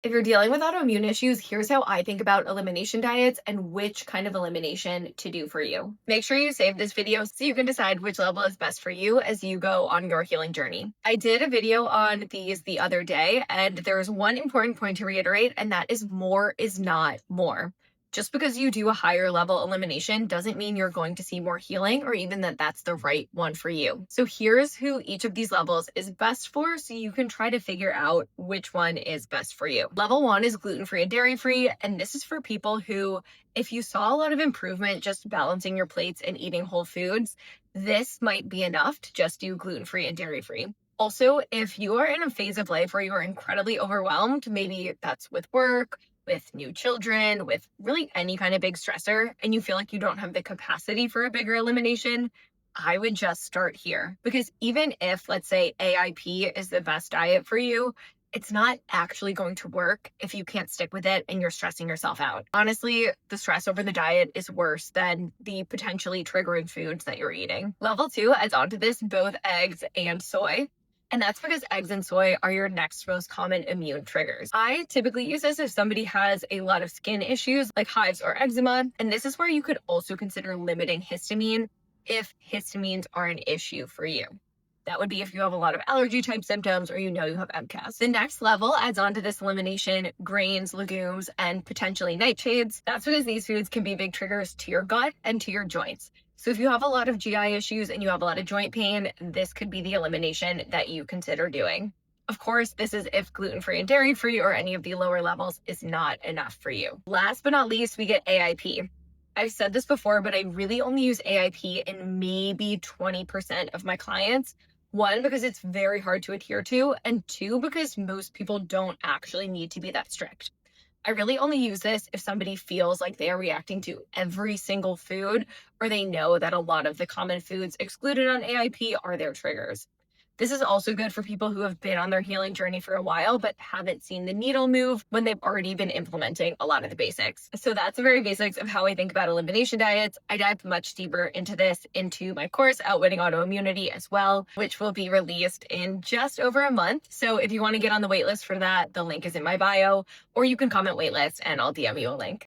If you're dealing with autoimmune issues, here's how I think about elimination diets and which kind of elimination to do for you. Make sure you save this video so you can decide which level is best for you as you go on your healing journey. I did a video on these the other day, and there's one important point to reiterate, and that is more is not more. Just because you do a higher level elimination doesn't mean you're going to see more healing or even that that's the right one for you. So here's who each of these levels is best for so you can try to figure out which one is best for you. Level 1 is gluten-free and dairy-free, and this is for people who, if you saw a lot of improvement just balancing your plates and eating whole foods, this might be enough to just do gluten-free and dairy-free. Also, if you are in a phase of life where you are incredibly overwhelmed, maybe that's with work, with new children, with really any kind of big stressor, and you feel like you don't have the capacity for a bigger elimination, I would just start here. Because even if, let's say, AIP is the best diet for you, it's not actually going to work if you can't stick with it and you're stressing yourself out. Honestly, the stress over the diet is worse than the potentially triggering foods that you're eating. Level 2 adds on to this both eggs and soy. And that's because eggs and soy are your next most common immune triggers. I typically use this if somebody has a lot of skin issues like hives or eczema. And this is where you could also consider limiting histamine if histamines are an issue for you. That would be if you have a lot of allergy type symptoms or you know you have MCAS. The next level adds on to this elimination grains, legumes, and potentially nightshades. That's because these foods can be big triggers to your gut and to your joints. So if you have a lot of GI issues and you have a lot of joint pain, this could be the elimination that you consider doing. Of course, this is if gluten-free and dairy-free or any of the lower levels is not enough for you. Last but not least, we get AIP. I've said this before, but I really only use AIP in maybe 20% of my clients. One, because it's very hard to adhere to, and two, because most people don't actually need to be that strict. I really only use this if somebody feels like they are reacting to every single food, or they know that a lot of the common foods excluded on AIP are their triggers. This is also good for people who have been on their healing journey for a while, but haven't seen the needle move when they've already been implementing a lot of the basics. So that's the very basics of how I think about elimination diets. I dive much deeper into this into my course, Outwitting Autoimmunity, as well, which will be released in just over a month. So if you want to get on the waitlist for that, the link is in my bio, or you can comment waitlist and I'll DM you a link.